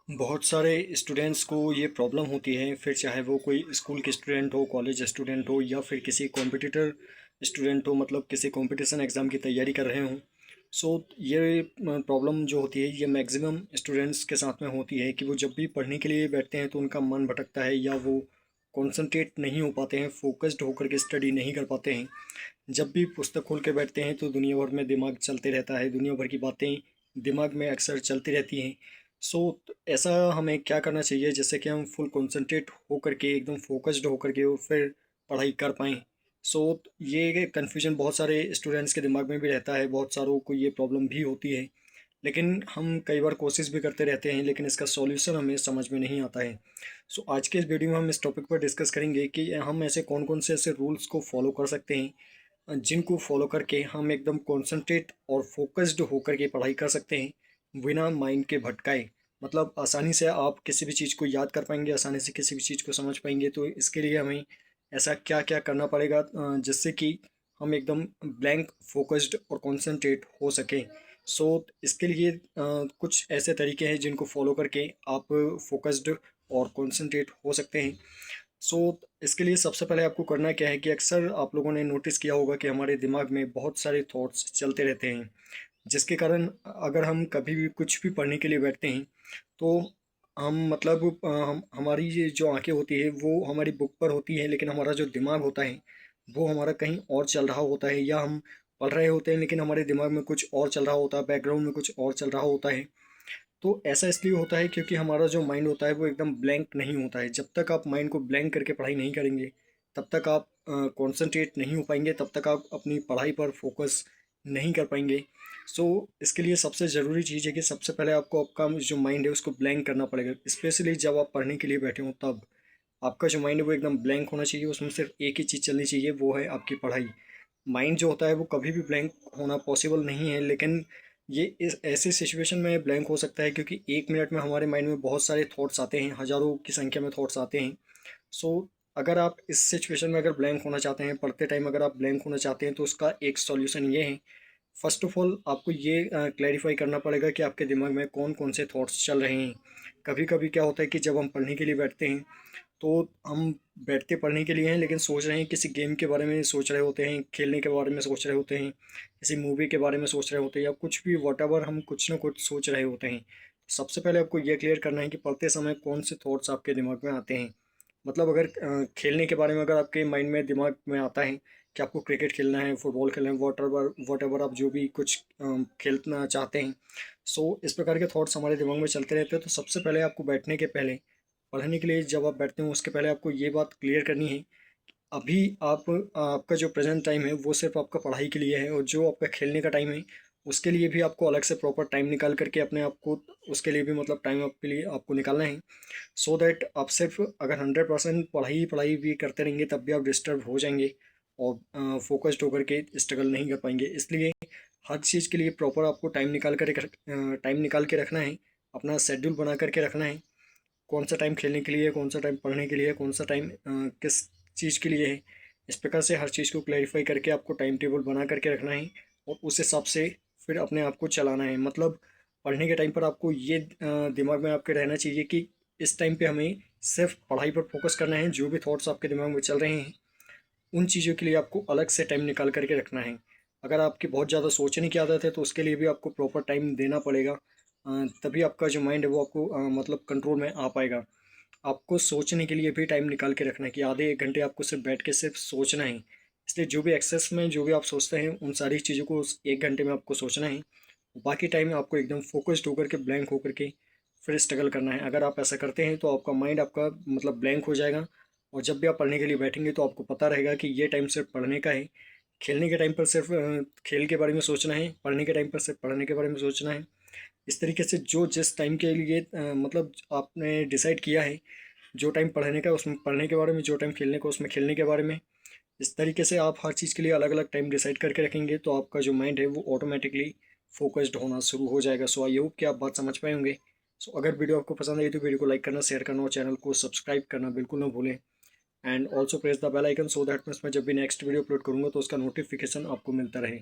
बहुत सारे स्टूडेंट्स को ये प्रॉब्लम होती है, फिर चाहे वो कोई स्कूल के स्टूडेंट हो, कॉलेज स्टूडेंट हो या फिर किसी कॉम्पिटिटर स्टूडेंट हो, मतलब किसी कंपटीशन एग्ज़ाम की तैयारी कर रहे हों। सो ये प्रॉब्लम जो होती है ये मैक्सिमम स्टूडेंट्स के साथ में होती है कि वो जब भी पढ़ने के लिए बैठते हैं तो उनका मन भटकता है या वो कंसंट्रेट नहीं हो पाते हैं, फोकस्ड होकर के स्टडी नहीं कर पाते हैं। जब भी पुस्तक खोल के बैठते हैं तो दुनिया भर में दिमाग चलते रहता है, दुनिया भर की बातें दिमाग में अक्सर चलती रहती हैं। सो ऐसा हमें क्या करना चाहिए जिससे कि हम फुल कंसंट्रेट होकर के एकदम फोकस्ड होकर के और फिर पढ़ाई कर पाएँ। सो ये कन्फ्यूजन बहुत सारे स्टूडेंट्स के दिमाग में भी रहता है, बहुत सारों को ये प्रॉब्लम भी होती है। लेकिन हम कई बार कोशिश भी करते रहते हैं लेकिन इसका सॉल्यूशन हमें समझ में नहीं आता है। सो आज के इस वीडियो में हम इस टॉपिक पर डिस्कस करेंगे कि हम ऐसे कौन कौन से ऐसे रूल्स को फॉलो कर सकते हैं जिनको फॉलो करके हम एकदम कॉन्सेंट्रेट और फोकस्ड होकर के पढ़ाई कर सकते हैं बिना माइंड के भटकाए। मतलब आसानी से आप किसी भी चीज़ को याद कर पाएंगे, आसानी से किसी भी चीज़ को समझ पाएंगे। तो इसके लिए हमें ऐसा क्या क्या करना पड़ेगा जिससे कि हम एकदम ब्लैंक फोकस्ड और कॉन्सेंट्रेट हो सकें। सो इसके लिए कुछ ऐसे तरीके हैं जिनको फॉलो करके आप फोकस्ड और कॉन्सेंट्रेट हो सकते हैं। सो इसके लिए सबसे पहले आपको करना क्या है कि अक्सर आप लोगों ने नोटिस किया होगा कि हमारे दिमाग में बहुत सारे थॉट्स चलते रहते हैं, जिसके कारण अगर हम कभी भी कुछ भी पढ़ने के लिए बैठते हैं तो हम मतलब हमारी ये जो आंखें होती है वो हमारी बुक पर होती है, लेकिन हमारा जो दिमाग होता है वो हमारा कहीं और चल रहा होता है, या हम पढ़ रहे होते हैं लेकिन हमारे दिमाग में कुछ और चल रहा होता है, बैकग्राउंड में कुछ और चल रहा होता है। तो ऐसा इसलिए होता है क्योंकि हमारा जो माइंड होता है वो एकदम ब्लैंक नहीं होता है। जब तक आप माइंड को ब्लैंक करके पढ़ाई नहीं करेंगे तब तक आप कंसंट्रेट नहीं हो पाएंगे, तब तक आप अपनी पढ़ाई पर फोकस नहीं कर पाएंगे। सो इसके लिए सबसे ज़रूरी चीज़ है कि सबसे पहले आपको आपका जो माइंड है उसको ब्लैंक करना पड़ेगा। स्पेशली जब आप पढ़ने के लिए बैठे हों तब आपका जो माइंड है वो एकदम ब्लैंक होना चाहिए, उसमें सिर्फ एक ही चीज़ चलनी चाहिए, वो है आपकी पढ़ाई। माइंड जो होता है वो कभी भी ब्लैंक होना पॉसिबल नहीं है, लेकिन ये इस ऐसी सिचुएशन में ब्लैंक हो सकता है क्योंकि एक मिनट में हमारे माइंड में बहुत सारे थॉट्स आते हैं, हज़ारों की संख्या में थॉट्स आते हैं। सो अगर आप इस सिचुएशन में अगर ब्लैंक होना चाहते हैं, पढ़ते टाइम अगर आप ब्लैंक होना चाहते हैं, तो उसका एक सॉल्यूशन ये है। फर्स्ट ऑफ ऑल आपको ये क्लैरिफाई करना पड़ेगा कि आपके दिमाग में कौन कौन से थॉट्स चल रहे हैं। कभी कभी क्या होता है कि जब हम पढ़ने के लिए बैठते हैं तो हम बैठते पढ़ने के लिए हैं लेकिन सोच रहे हैं किसी गेम के बारे में, सोच रहे होते हैं खेलने के बारे में, सोच रहे होते हैं किसी मूवी के बारे में, सोच रहे होते हैं या कुछ भी वॉटेवर हम कुछ ना कुछ सोच रहे होते हैं। सबसे पहले आपको ये क्लियर करना है कि पढ़ते समय कौन से थॉट्स आपके दिमाग में आते हैं। मतलब अगर खेलने के बारे में अगर आपके माइंड में दिमाग में आता है कि आपको क्रिकेट खेलना है, फुटबॉल खेलना है, वॉट एवर आप जो भी कुछ खेलना चाहते हैं। सो इस प्रकार के थॉट्स हमारे दिमाग में चलते रहते हैं। तो सबसे पहले आपको बैठने के पहले, पढ़ने के लिए जब आप बैठते हो उसके पहले आपको ये बात क्लियर करनी है। अभी आप आपका जो प्रेजेंट टाइम है वो सिर्फ आपका पढ़ाई के लिए है, और जो आपका खेलने का टाइम है उसके लिए भी आपको अलग से प्रॉपर टाइम निकाल करके अपने आप को, उसके लिए भी मतलब टाइम आपके लिए आपको निकालना है। सो दैट आप सिर्फ अगर 100% पढ़ाई ही पढ़ाई भी करते रहेंगे तब भी आप डिस्टर्ब हो जाएंगे और फोकस्ड होकर के स्ट्रगल नहीं कर पाएंगे। इसलिए हर चीज़ के लिए प्रॉपर आपको टाइम निकाल के रखना है, अपना शेड्यूल बना करके रखना है। कौन सा टाइम खेलने के लिए है, कौन सा टाइम पढ़ने के लिए है, कौन सा टाइम किस चीज़ के लिए है। इस प्रकार से हर चीज़ को क्लैरिफाई करके आपको टाइम टेबल बना करके रखना है और उस हिसाब से फिर अपने आप को चलाना है। मतलब पढ़ने के टाइम पर आपको ये दिमाग में आपके रहना चाहिए कि इस टाइम पे हमें सिर्फ पढ़ाई पर फोकस करना है। जो भी थॉट्स आपके दिमाग में चल रहे हैं उन चीज़ों के लिए आपको अलग से टाइम निकाल करके रखना है। अगर आपकी बहुत ज़्यादा सोचने की आदत है तो उसके लिए भी आपको प्रॉपर टाइम देना पड़ेगा। तभी आपका जो माइंड है वो आपको मतलब कंट्रोल में आ पाएगा। आपको सोचने के लिए भी टाइम निकाल के रखना है कि आधे 1 घंटे आपको सिर्फ बैठ के सिर्फ सोचना है। इसलिए जो भी एक्सेस में जो भी आप सोचते हैं उन सारी चीज़ों को उस 1 घंटे में आपको सोचना है। बाकी टाइम में आपको एकदम फोकस्ड होकर के, ब्लैंक होकर के फिर स्ट्रगल करना है। अगर आप ऐसा करते हैं तो आपका माइंड आपका मतलब ब्लैंक हो जाएगा, और जब भी आप पढ़ने के लिए बैठेंगे तो आपको पता रहेगा कि ये टाइम सिर्फ पढ़ने का है। खेलने के टाइम पर सिर्फ खेल के बारे में सोचना है, पढ़ने के टाइम पर सिर्फ पढ़ने के बारे में सोचना है। इस तरीके से जो जिस टाइम के लिए मतलब आपने डिसाइड किया है, जो टाइम पढ़ने का उसमें पढ़ने के बारे में, जो टाइम खेलने का उसमें खेलने के बारे में। इस तरीके से आप हर चीज़ के लिए अलग अलग टाइम डिसाइड करके रखेंगे तो आपका जो माइंड है वो ऑटोमेटिकली फोकस्ड होना शुरू हो जाएगा। सो आई होप कि आप बात समझ पाए होंगे। सो अगर वीडियो आपको पसंद आई तो वीडियो को लाइक करना, शेयर करना और चैनल को सब्सक्राइब करना बिल्कुल ना भूलें। And also press the bell icon so that मैं जब भी नेक्स्ट वीडियो अपलोड करूँगा तो उसका नोटिफिकेशन आपको मिलता रहे।